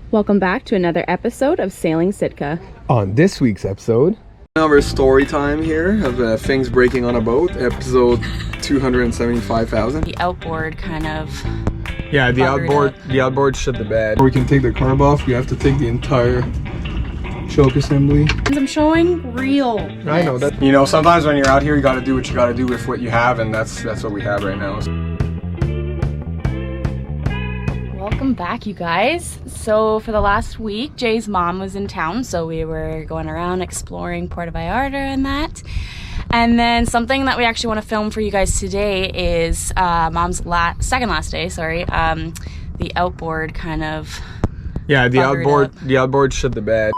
Welcome back to another episode of Sailing Sitka. On this week's episode, our story time here of things breaking on a boat, episode 275,000. The outboard kind of... Yeah, the outboard shit the bed. We can take the carb off, we have to take the entire choke assembly. I'm showing real. I know that. You know, sometimes when you're out here, you gotta do what you gotta do with what you have, and that's what we have right now. Welcome back, you guys. So for the last week, Jay's mom was in town, so we were going around exploring Puerto Vallarta and that. And then something that we actually want to film for you guys today is mom's second last day, sorry. The outboard kind of... Yeah, the outboard shit the bed.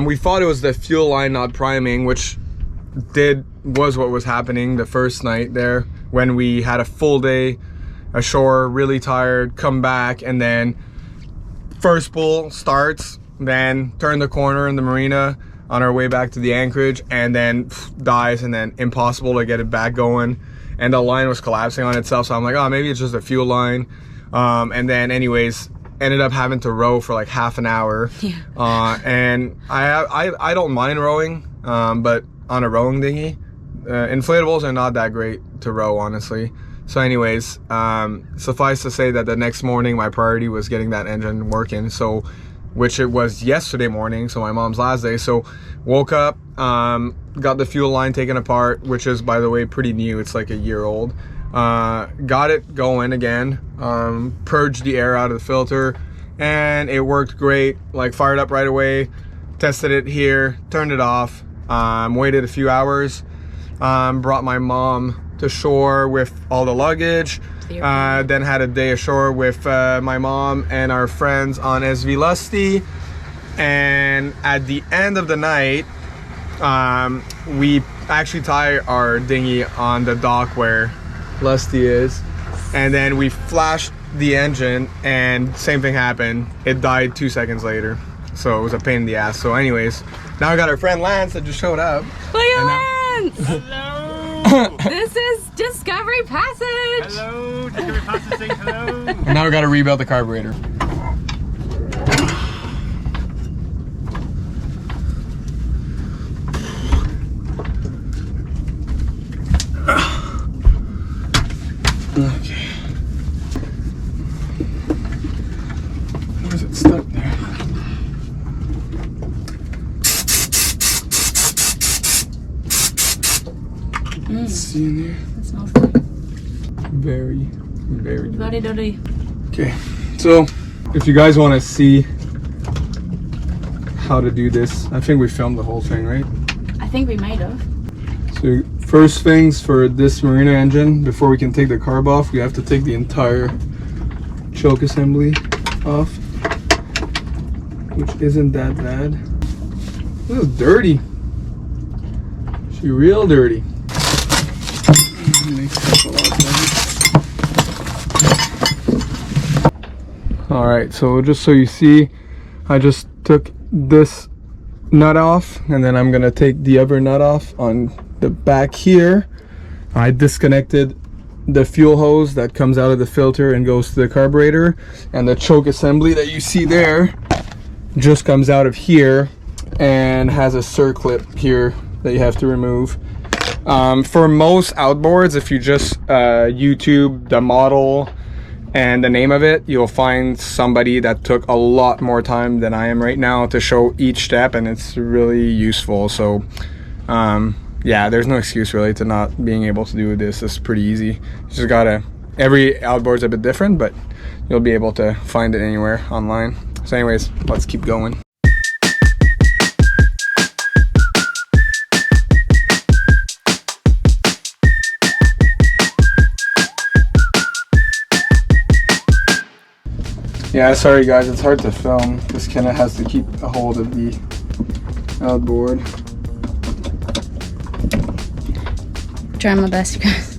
We thought it was the fuel line not priming, which was what was happening the first night there when we had a full day ashore, really tired, come back, and then first pull starts, then turn the corner in the marina on our way back to the anchorage, and then dies, and then impossible to get it back going, and the line was collapsing on itself. So I'm like, oh, maybe it's just a fuel line. And then anyways, ended up having to row for like half an hour. Yeah. And I don't mind rowing, but on a rowing dinghy, inflatables are not that great to row, honestly. So anyways, suffice to say that the next morning my priority was getting that engine working, so which it was yesterday morning, so my mom's last day. So woke up, got the fuel line taken apart, which is, by the way, pretty new. It's like a year old. Got it going again, purged the air out of the filter, and it worked great. Like, fired up right away, tested it here, turned it off, waited a few hours, brought my mom to shore with all the luggage, then had a day ashore with my mom and our friends on SV Lusty, and at the end of the night, we actually tied our dinghy on the dock where Lusty is, and then we flashed the engine, and same thing happened. It died 2 seconds later, so it was a pain in the ass. So anyways, now I got our friend Lance that just showed up. Look at Lance! Hello! This is Discovery Passage! Hello! Discovery Passage saying hello! And now we got to rebuild the carburetor. Okay. Where is it stuck there? Let's see in there. That smells good. Very Very dirty. Okay, so if you guys want to see how to do this, I think we filmed the whole thing, right? I think we might have. So first things for this marina engine, before we can take the carb off, we have to take the entire choke assembly off, which isn't that bad. This is dirty. She's real dirty. All right, so just so you see, I just took this nut off, and then I'm gonna take the other nut off on the back here. I disconnected the fuel hose that comes out of the filter and goes to the carburetor, and the choke assembly that you see there just comes out of here and has a circlip here that you have to remove. For most outboards, if you just YouTube the model and the name of it, you'll find somebody that took a lot more time than I am right now to show each step, and it's really useful. So yeah, there's no excuse really to not being able to do this. It's pretty easy. You just gotta, every outboard's a bit different, but you'll be able to find it anywhere online. So anyways, let's keep going. Yeah, sorry guys, it's hard to film. This kind of has to keep a hold of the outboard. Trying my best, you guys.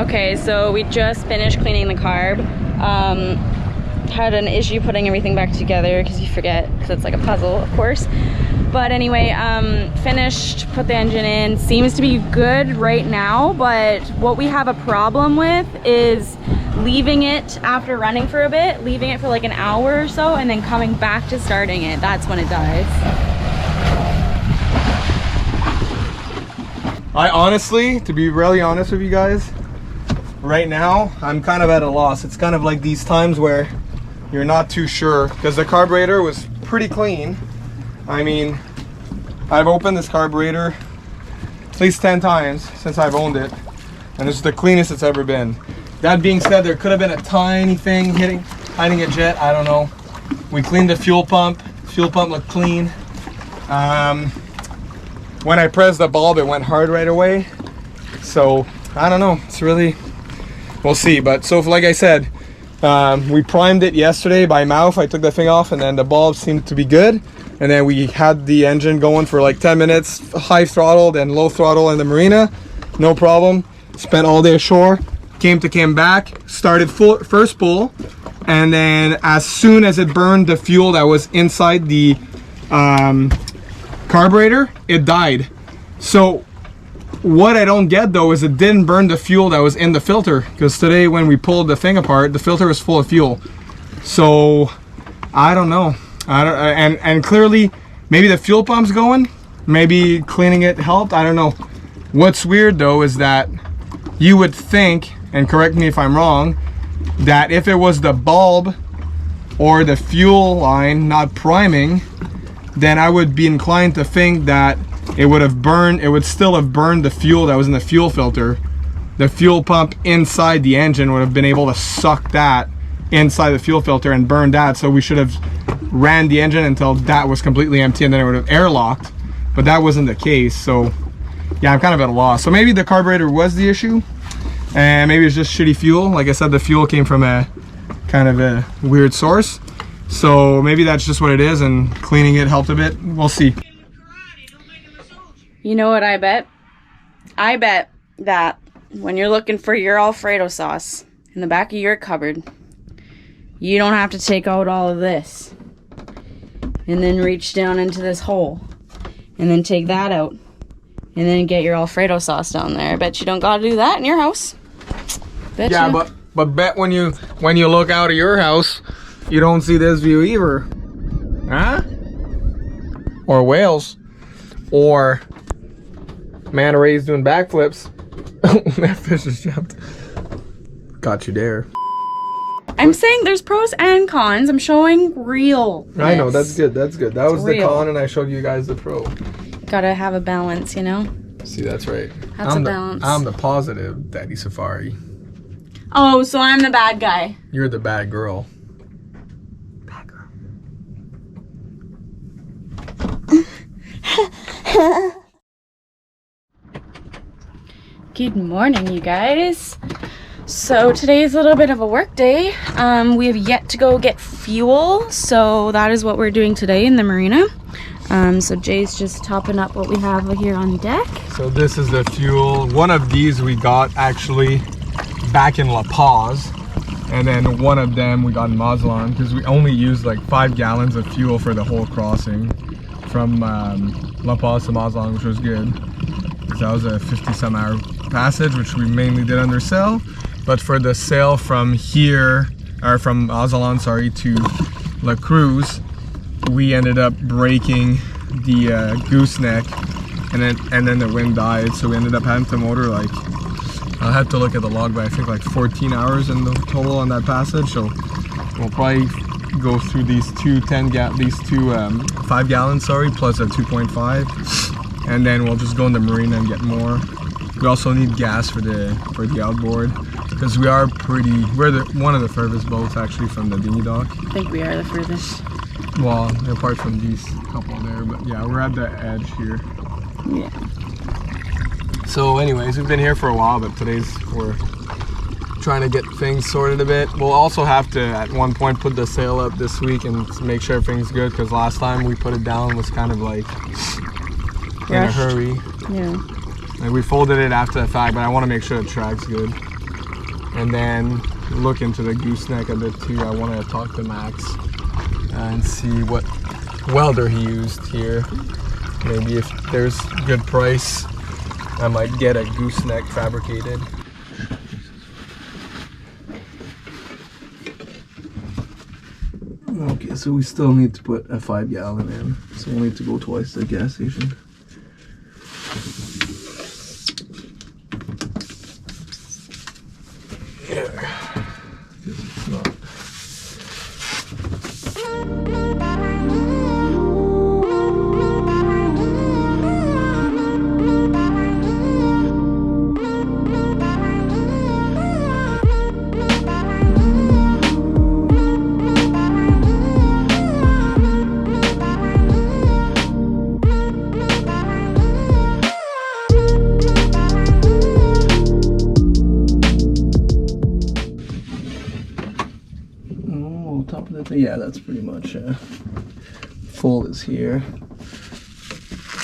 Okay, so we just finished cleaning the carb. Had an issue putting everything back together because you forget, because it's like a puzzle, of course. But anyway, finished, put the engine in. Seems to be good right now, but what we have a problem with is leaving it after running for a bit, leaving it for like an hour or so, and then coming back to starting it. That's when it dies. I honestly, to be really honest with you guys, right now, I'm kind of at a loss. It's kind of like these times where you're not too sure, because the carburetor was pretty clean. I mean, I've opened this carburetor at least 10 times since I've owned it, and it's the cleanest it's ever been. That being said, there could have been a tiny thing hiding a jet, I don't know. We cleaned the fuel pump looked clean. When I pressed the bulb, it went hard right away. So, I don't know, it's really, we'll see. But so like I said, we primed it yesterday by mouth. I took the thing off and then the bulb seemed to be good. And then we had the engine going for like 10 minutes, high throttled and low throttle in the marina. No problem. Spent all day ashore. Came back, started first pull. And then as soon as it burned the fuel that was inside the carburetor, it died. So what I don't get though is it didn't burn the fuel that was in the filter, because today when we pulled the thing apart, the filter was full of fuel. So I don't know. And clearly maybe the fuel pump's going, maybe cleaning it helped, I don't know. What's weird though is that you would think, and correct me if I'm wrong, that if it was the bulb or the fuel line not priming, then I would be inclined to think that it would still have burned the fuel that was in the fuel filter. The fuel pump inside the engine would have been able to suck that inside the fuel filter and burn that. So we should have ran the engine until that was completely empty, and then it would have airlocked, but that wasn't the case. So yeah, I'm kind of at a loss. So maybe the carburetor was the issue, and maybe it's just shitty fuel. Like I said, the fuel came from a kind of a weird source. So maybe that's just what it is, and cleaning it helped a bit. We'll see. You know what I bet? I bet that when you're looking for your Alfredo sauce in the back of your cupboard, you don't have to take out all of this and then reach down into this hole and then take that out and then get your Alfredo sauce down there. I bet you don't gotta do that in your house. Bet yeah, you. but bet when you look out of your house, you don't see this view either. Huh? Or whales. Or manta rays doing backflips. That fish just jumped. Got you there. I'm saying there's pros and cons. I'm showing real. I know, that's good, that's good. That was the real. con and I showed you guys the pro. Gotta have a balance, you know? See, that's right. That's a balance. I'm the positive Daddy Safari. Oh, so I'm the bad guy. You're the bad girl. Bad girl. Good morning, you guys. So today's a little bit of a work day. We have yet to go get fuel, so that is what we're doing today in the marina. So Jay's just topping up what we have here on deck. So this is the fuel. One of these we got actually back in La Paz, and then one of them we got in Mazatlan, because we only used like 5 gallons of fuel for the whole crossing from La Paz to Mazatlan, which was good. That was a 50-some hour passage, which we mainly did under sail. But for the sail from here, or from Mazatlan, sorry, to La Cruz, we ended up breaking the gooseneck, and then the wind died. So we ended up having to motor like, I'll have to look at the log, but I think like 14 hours in the total on that passage. So we'll probably go through these 5 gallons, sorry, plus a 2.5, and then we'll just go in the marina and get more. We also need gas for the outboard, because we're one of the furthest boats actually from the dinghy dock. I think we are the furthest. Well, apart from these couple there, but yeah, we're at the edge here. Yeah. So anyways, we've been here for a while, but we're trying to get things sorted a bit. We'll also have to at one point put the sail up this week and make sure everything's good, because last time we put it down was kind of like in a hurry. Yeah. Like we folded it after the fact, but I want to make sure the track's good. and then look into the gooseneck a bit too. I want to talk to Max and see what welder he used here. Maybe if there's good price, I might get a gooseneck fabricated. Okay, so we still need to put a 5 gallon in, so we'll need to go twice to the gas station. It's not. Top of the thing, yeah, that's pretty much full is here,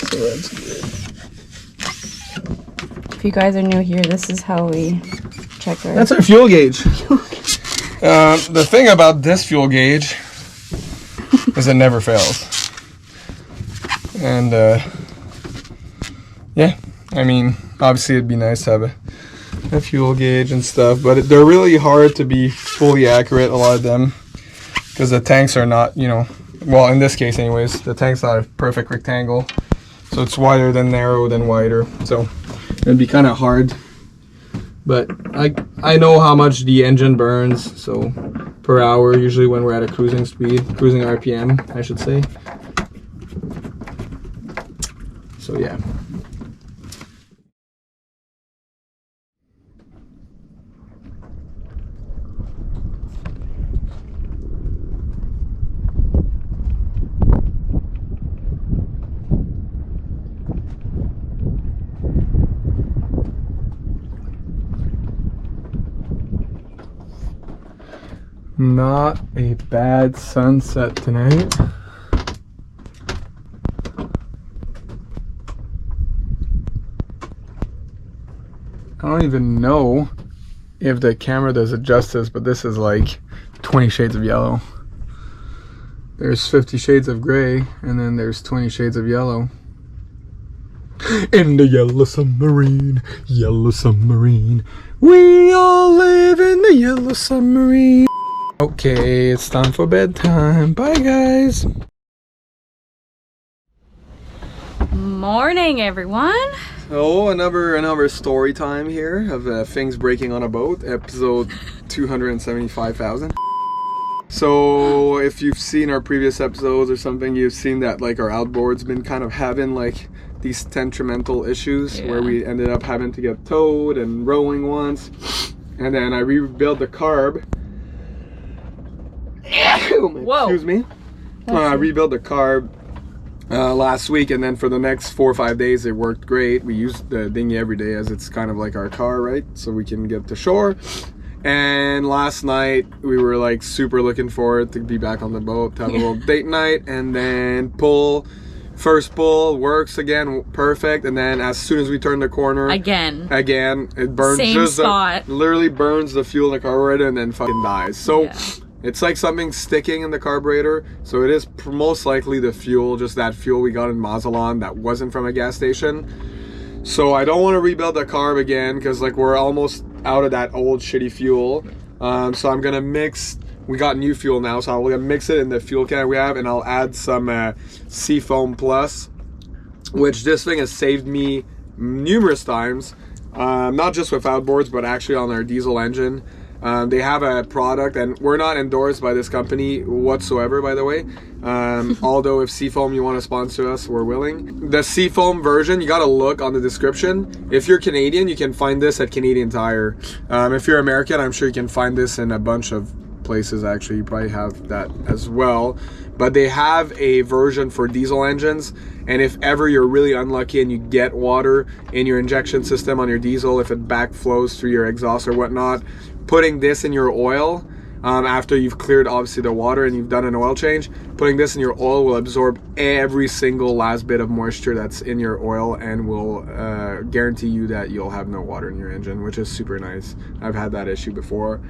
so that's good. If you guys are new here, this is how we check our... That's our fuel gauge. The thing about this fuel gauge is it never fails, and yeah, I mean, obviously it'd be nice to have a fuel gauge and stuff, but they're really hard to be fully accurate, a lot of them, because the tanks are not, you know, well, in this case anyways, the tank's not a perfect rectangle, so it's wider than narrow than wider, so it'd be kind of hard. But I know how much the engine burns, so per hour, usually when we're at a cruising speed, cruising RPM, I should say. So yeah. Not a bad sunset tonight. I don't even know if the camera does it justice, but this is like 20 shades of yellow. There's 50 shades of gray, and then there's 20 shades of yellow. In the yellow submarine, we all live in the yellow submarine. Okay, it's time for bedtime. Bye, guys. Morning, everyone. So another story time here of things breaking on a boat, episode 275,000. So if you've seen our previous episodes or something, you've seen that like our outboard's been kind of having like these temperamental issues, where we ended up having to get towed and rowing once, and then I rebuilt the carb. Whoa. Excuse me. I rebuilt the carb last week, and then for the next 4 or 5 days it worked great. We used the dinghy every day as it's kind of like our car, right? So we can get to shore. And last night we were like super looking forward to be back on the boat, to have a little date night, and then first pull works again, perfect. And then as soon as we turn the corner again it burns. Same spot. Literally burns the fuel in the carburetor and then fucking dies. So it's like something sticking in the carburetor, so it is most likely the fuel, just that fuel we got in Mazatlan that wasn't from a gas station. So I don't want to rebuild the carb again, because like we're almost out of that old shitty fuel. So I'm gonna mix, we got new fuel now, so I'm gonna mix it in the fuel can we have, and I'll add some Seafoam Plus, which this thing has saved me numerous times, not just with outboards, but actually on our diesel engine. They have a product, and we're not endorsed by this company whatsoever, by the way. Although if Seafoam, you want to sponsor us, we're willing. The Seafoam version, you got to look on the description. If you're Canadian, you can find this at Canadian Tire. If you're American, I'm sure you can find this in a bunch of places. Actually, you probably have that as well. But they have a version for diesel engines, and if ever you're really unlucky and you get water in your injection system on your diesel, if it backflows through your exhaust or whatnot, putting this in your oil after you've cleared obviously the water and you've done an oil change. Putting this in your oil will absorb every single last bit of moisture that's in your oil and will guarantee you that you'll have no water in your engine, which is super nice. I've had that issue before.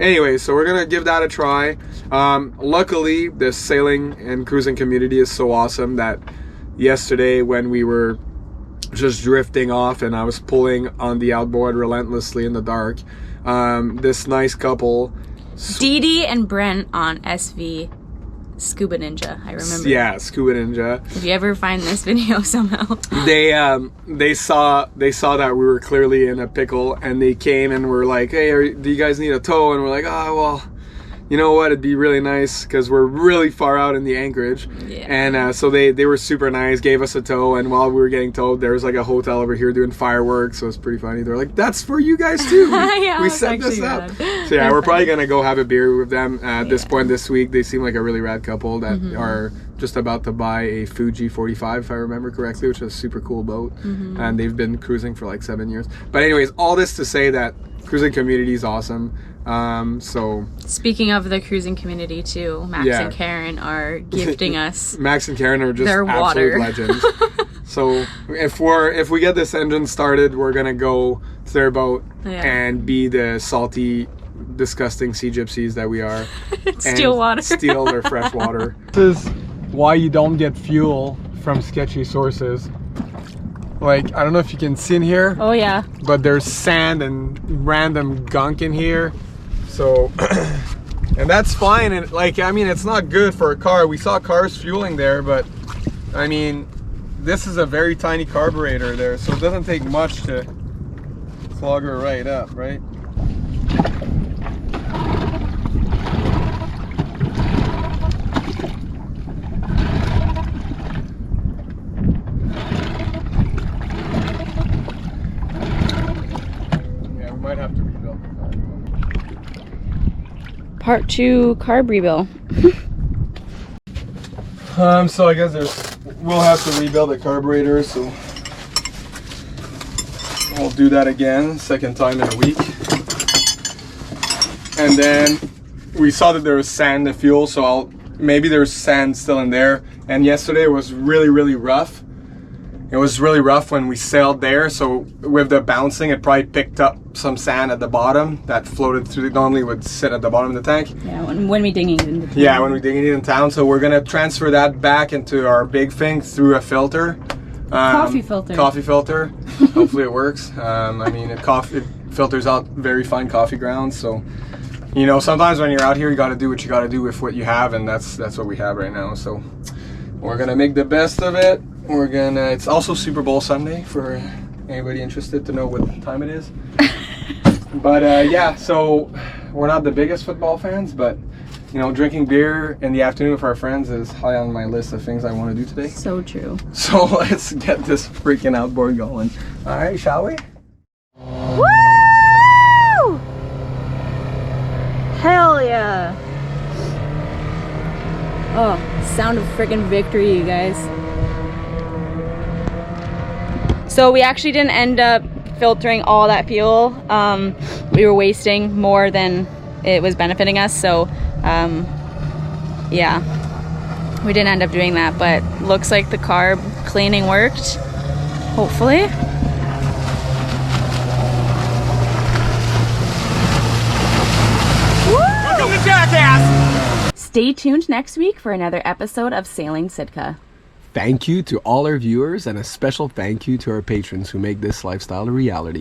Anyway, so we're gonna give that a try. Luckily, the sailing and cruising community is so awesome that yesterday when we were just drifting off and I was pulling on the outboard relentlessly in the dark, this nice couple, Dee Dee and Brent on SV Scuba Ninja, I remember. Yeah, Scuba Ninja. If you ever find this video somehow. They saw that we were clearly in a pickle, and they came and were like, hey, do you guys need a tow? And we're like, oh, well, you know what, it'd be really nice because we're really far out in the anchorage. Yeah. And so they were super nice, gave us a tow, and while we were getting towed, there was like a hotel over here doing fireworks, so it was pretty funny. They were like, that's for you guys too. Yeah, we set this up. rad. So yeah, we're probably gonna go have a beer with them at this point this week. They seem like a really rad couple that are just about to buy a Fuji 45, if I remember correctly, which is a super cool boat. And they've been cruising for like 7 years. But anyways, all this to say that cruising community is awesome. So speaking of the cruising community too, Max and Karen are gifting us Max and Karen are just their absolute water. legends. So if we get this engine started, we're gonna go to their boat and be the salty, disgusting sea gypsies that we are. Steal water. Steal their fresh water. This is why you don't get fuel from sketchy sources. Like, I don't know if you can see in here. Oh yeah. But there's sand and random gunk in here. So, and that's fine. And like, I mean, it's not good for a car. We saw cars fueling there, but I mean, this is a very tiny carburetor there, so it doesn't take much to clog her right up, right? Yeah, we might have to rebuild the car. Part 2 carb rebuild. So I guess we'll have to rebuild the carburetor, so we'll do that again, second time in a week. And then we saw that there was sand in the fuel, so maybe there's sand still in there. And yesterday it was really, really rough. It was really rough when we sailed there, so with the bouncing, it probably picked up some sand at the bottom that floated through. Normally would sit at the bottom of the tank. Yeah, when we dinging it in the town. Yeah, when we dinging it in town. So we're gonna transfer that back into our big thing through a filter. Coffee filter. Coffee filter. Hopefully it works. I mean, it filters out very fine coffee grounds. So, you know, sometimes when you're out here, you got to do what you got to do with what you have, and that's what we have right now. So we're gonna make the best of it. It's also Super Bowl Sunday for anybody interested to know what time it is. But yeah, so we're not the biggest football fans, but you know, drinking beer in the afternoon with our friends is high on my list of things I want to do today. So true. So let's get this freaking outboard going. All right, shall we? Woo! Hell yeah! Oh, sound of freaking victory, you guys. So we actually didn't end up filtering all that fuel. We were wasting more than it was benefiting us. So yeah, we didn't end up doing that, but looks like the carb cleaning worked, hopefully. Welcome to Jackass! Stay tuned next week for another episode of Sailing Sitka. Thank you to all our viewers, and a special thank you to our patrons who make this lifestyle a reality.